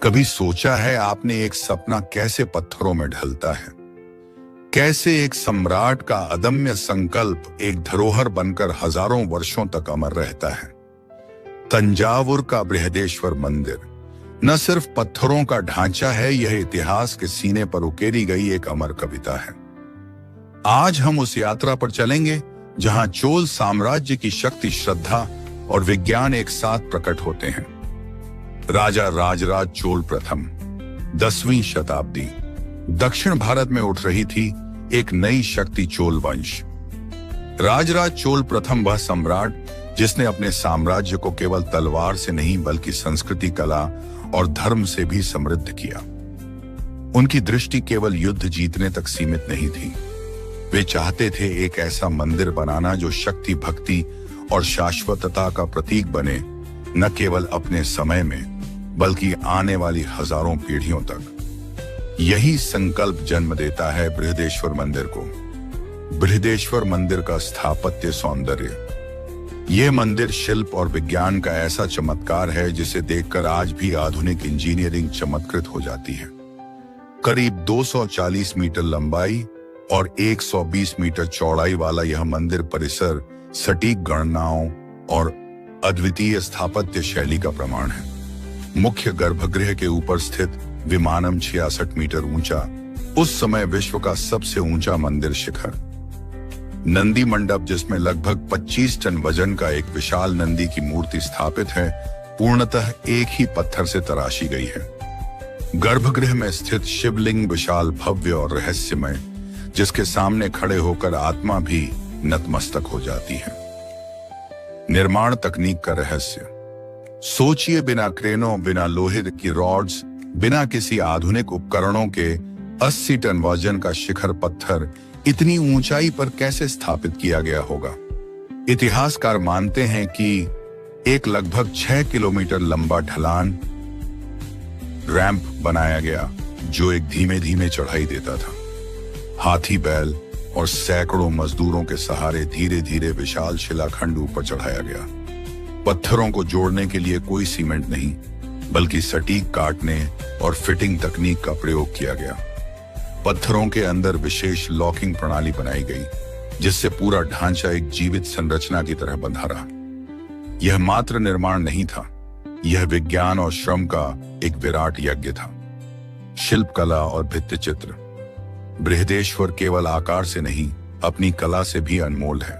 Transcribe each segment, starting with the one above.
कभी सोचा है आपने एक सपना कैसे पत्थरों में ढलता है? कैसे एक सम्राट का अदम्य संकल्प एक धरोहर बनकर हजारों वर्षों तक अमर रहता है। तंजावुर का बृहदेश्वर मंदिर न सिर्फ पत्थरों का ढांचा है, यह इतिहास के सीने पर उकेरी गई एक अमर कविता है। आज हम उस यात्रा पर चलेंगे जहां चोल साम्राज्य की शक्ति, श्रद्धा और विज्ञान एक साथ प्रकट होते हैं। राजा राजराज चोल प्रथम, 10वीं शताब्दी। दक्षिण भारत में उठ रही थी एक नई शक्ति, चोल वंश। राजराज चोल प्रथम वह सम्राट जिसने अपने साम्राज्य को केवल तलवार से नहीं बल्कि संस्कृति, कला और धर्म से भी समृद्ध किया। उनकी दृष्टि केवल युद्ध जीतने तक सीमित नहीं थी। वे चाहते थे एक ऐसा मंदिर बनाना जो शक्ति, भक्ति और शाश्वतता का प्रतीक बने, न केवल अपने समय में बल्कि आने वाली हजारों पीढ़ियों तक। यही संकल्प जन्म देता है बृहदेश्वर मंदिर को। बृहदेश्वर मंदिर का स्थापत्य सौंदर्य। यह मंदिर शिल्प और विज्ञान का ऐसा चमत्कार है जिसे देखकर आज भी आधुनिक इंजीनियरिंग चमत्कृत हो जाती है। करीब 240 मीटर लंबाई और 120 मीटर चौड़ाई वाला यह मंदिर परिसर सटीक गणनाओं और अद्वितीय स्थापत्य शैली का प्रमाण है। मुख्य गर्भगृह के ऊपर स्थित विमानम 66 मीटर ऊंचा, उस समय विश्व का सबसे ऊंचा मंदिर शिखर। नंदी मंडप, जिसमें लगभग 25 टन वजन का एक विशाल नंदी की मूर्ति स्थापित है, पूर्णतः एक ही पत्थर से तराशी गई है। गर्भगृह में स्थित शिवलिंग विशाल, भव्य और रहस्यमय, जिसके सामने खड़े होकर आत्मा भी नतमस्तक हो जाती है। निर्माण तकनीक का रहस्य। सोचिए, बिना क्रेनों, बिना लोहे की रॉड्स, बिना किसी आधुनिक उपकरणों के 80 टन वजन का शिखर पत्थर इतनी ऊंचाई पर कैसे स्थापित किया गया होगा? इतिहासकार मानते हैं कि एक लगभग 6 किलोमीटर लंबा ढलान रैंप बनाया गया जो एक धीमे धीमे चढ़ाई देता था। हाथी, बैल और सैकड़ों मजदूरों के सहारे धीरे धीरे विशाल शिलाखंड ऊपर चढ़ाया गया। पत्थरों को जोड़ने के लिए कोई सीमेंट नहीं, बल्कि सटीक काटने और फिटिंग तकनीक का प्रयोग किया गया। पत्थरों के अंदर विशेष लॉकिंग प्रणाली बनाई गई, जिससे पूरा ढांचा एक जीवित संरचना की तरह बंधा रहा। यह मात्र निर्माण नहीं था, यह विज्ञान और श्रम का एक विराट यज्ञ था। शिल्पकला और भित्तिचित्र। बृहदेश्वर केवल आकार से नहीं, अपनी कला से भी अनमोल है।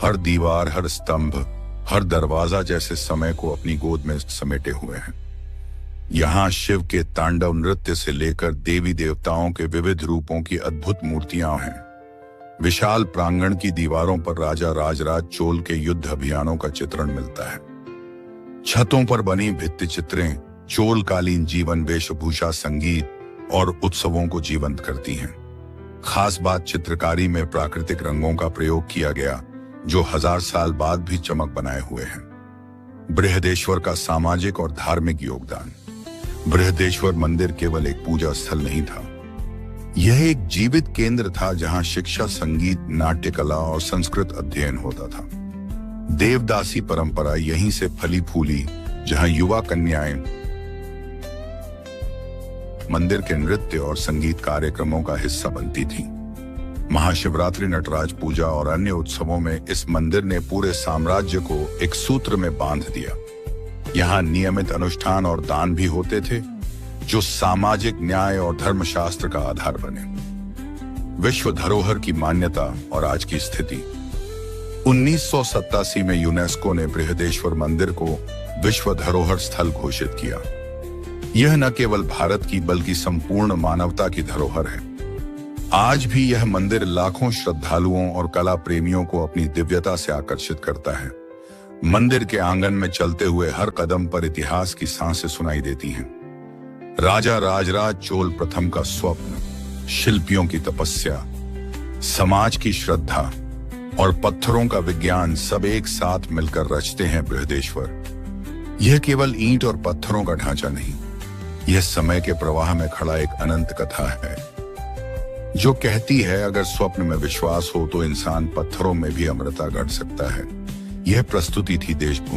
हर दीवार, हर स्तंभ, हर दरवाजा जैसे समय को अपनी गोद में समेटे हुए हैं। यहाँ शिव के तांडव नृत्य से लेकर देवी देवताओं के विविध रूपों की अद्भुत मूर्तियां हैं। विशाल प्रांगण की दीवारों पर राजा राजराज चोल के युद्ध अभियानों का चित्रण मिलता है। छतों पर बनी भित्ति चित्रें चोल कालीन जीवन, वेशभूषा, संगीत और उत्सवों को जीवंत करती हैं। खास बात, चित्रकारी में प्राकृतिक रंगों का प्रयोग किया गया जो 1000 साल बाद भी चमक बनाए हुए हैं। बृहदेश्वर का सामाजिक और धार्मिक योगदान। बृहदेश्वर मंदिर केवल एक पूजा स्थल नहीं था, यह एक जीवित केंद्र था जहां शिक्षा, संगीत, नाट्य कला और संस्कृत अध्ययन होता था। देवदासी परंपरा यहीं से फली फूली, जहां युवा कन्याएं मंदिर के नृत्य और संगीत कार्यक्रमों का हिस्सा बनती थीं। महाशिवरात्रि, नटराज पूजा और अन्य उत्सवों में इस मंदिर ने पूरे साम्राज्य को एक सूत्र में बांध दिया। यहाँ नियमित अनुष्ठान और दान भी होते थे, जो सामाजिक न्याय और धर्मशास्त्र का आधार बने। विश्व धरोहर की मान्यता और आज की स्थिति। 1987 में यूनेस्को ने बृहदेश्वर मंदिर को विश्व धरोहर स्थल घोषित किया। यह न केवल भारत की बल्कि संपूर्ण मानवता की धरोहर है। आज भी यह मंदिर लाखों श्रद्धालुओं और कला प्रेमियों को अपनी दिव्यता से आकर्षित करता है। मंदिर के आंगन में चलते हुए हर कदम पर इतिहास की सांसें सुनाई देती हैं। राजा राजराज चोल प्रथम का स्वप्न, शिल्पियों की तपस्या, समाज की श्रद्धा और पत्थरों का विज्ञान सब एक साथ मिलकर रचते हैं बृहदेश्वर। यह केवल ईंट और पत्थरों का ढांचा नहीं, यह समय के प्रवाह में खड़ा एक अनंत कथा है जो कहती है अगर स्वप्न में विश्वास हो तो इंसान पत्थरों में भी अमरता गढ़ सकता है। यह प्रस्तुति थी देशभूमि।